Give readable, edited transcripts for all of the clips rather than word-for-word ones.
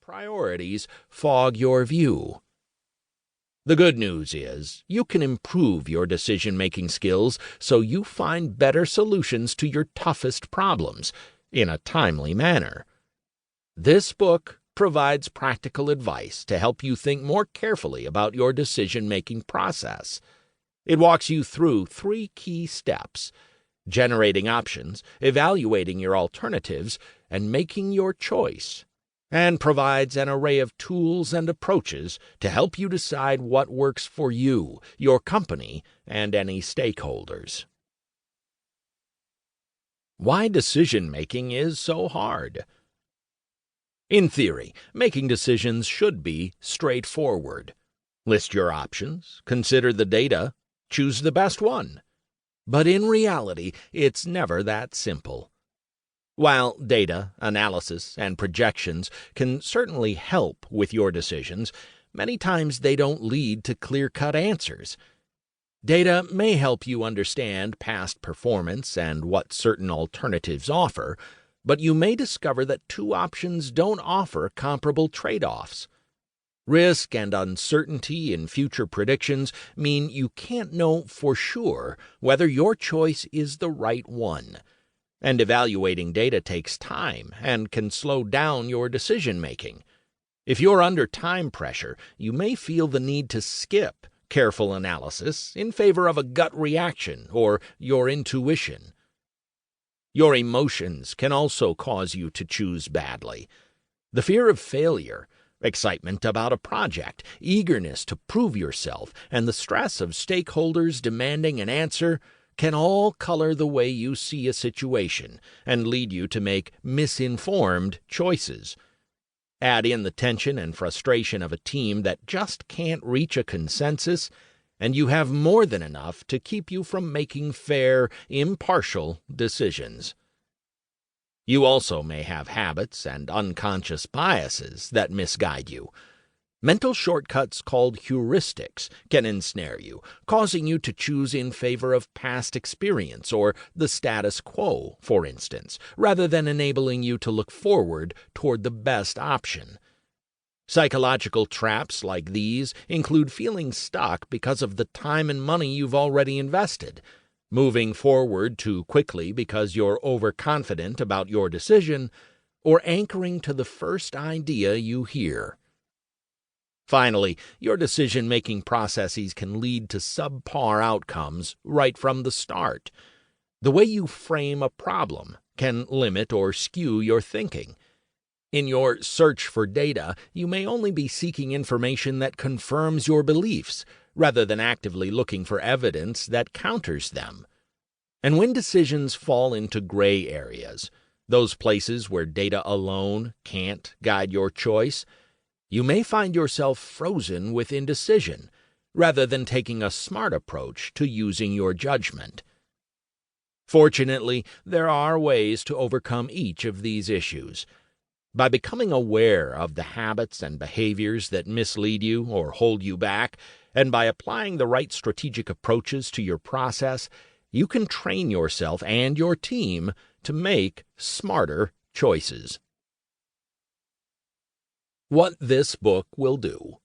priorities fog your view. The good news is you can improve your decision-making skills so you find better solutions to your toughest problems in a timely manner. This book provides practical advice to help you think more carefully about your decision-making process. It walks you through 3 key steps: generating options, evaluating your alternatives, and making your choice, and provides an array of tools and approaches to help you decide what works for you, your company, and any stakeholders. Why decision-making is so hard. In theory, making decisions should be straightforward. List your options, consider the data, choose the best one. But in reality, it's never that simple. While data, analysis, and projections can certainly help with your decisions, many times they don't lead to clear-cut answers. Data may help you understand past performance and what certain alternatives offer, but you may discover that 2 options don't offer comparable trade-offs. Risk and uncertainty in future predictions mean you can't know for sure whether your choice is the right one. And evaluating data takes time and can slow down your decision-making. If you're under time pressure, you may feel the need to skip careful analysis in favor of a gut reaction or your intuition. Your emotions can also cause you to choose badly. The fear of failure, excitement about a project, eagerness to prove yourself, and the stress of stakeholders demanding an answer can all color the way you see a situation and lead you to make misinformed choices. Add in the tension and frustration of a team that just can't reach a consensus, and you have more than enough to keep you from making fair, impartial decisions. You also may have habits and unconscious biases that misguide you. Mental shortcuts called heuristics can ensnare you, causing you to choose in favor of past experience or the status quo, for instance, rather than enabling you to look forward toward the best option. Psychological traps like these include feeling stuck because of the time and money you've already invested, moving forward too quickly because you're overconfident about your decision, or anchoring to the first idea you hear. Finally, your decision-making processes can lead to subpar outcomes right from the start. The way you frame a problem can limit or skew your thinking. In your search for data, you may only be seeking information that confirms your beliefs, rather than actively looking for evidence that counters them. And when decisions fall into gray areas, those places where data alone can't guide your choice, you may find yourself frozen with indecision, rather than taking a smart approach to using your judgment. Fortunately, there are ways to overcome each of these issues. By becoming aware of the habits and behaviors that mislead you or hold you back, and by applying the right strategic approaches to your process, you can train yourself and your team to make smarter choices. What this book will do.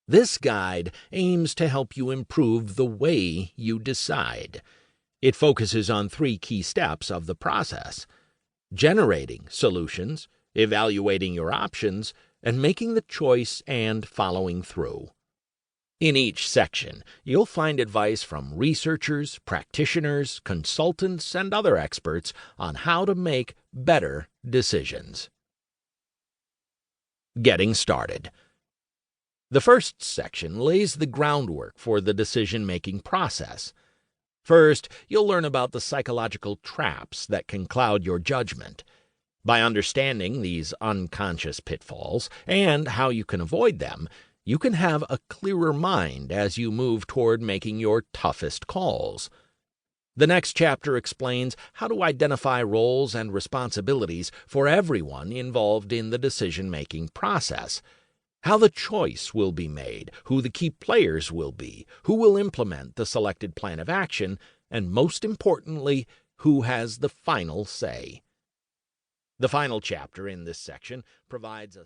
This guide aims to help you improve the way you decide. It focuses on 3 key steps of the process: generating solutions, evaluating your options, and making the choice and following through. In each section, you'll find advice from researchers, practitioners, consultants, and other experts on how to make better decisions. Getting started. The first section lays the groundwork for the decision-making process. First, you'll learn about the psychological traps that can cloud your judgment. By understanding these unconscious pitfalls and how you can avoid them, you can have a clearer mind as you move toward making your toughest calls. The next chapter explains how to identify roles and responsibilities for everyone involved in the decision-making process, how the choice will be made, who the key players will be, who will implement the selected plan of action, and most importantly, who has the final say. The final chapter in this section provides a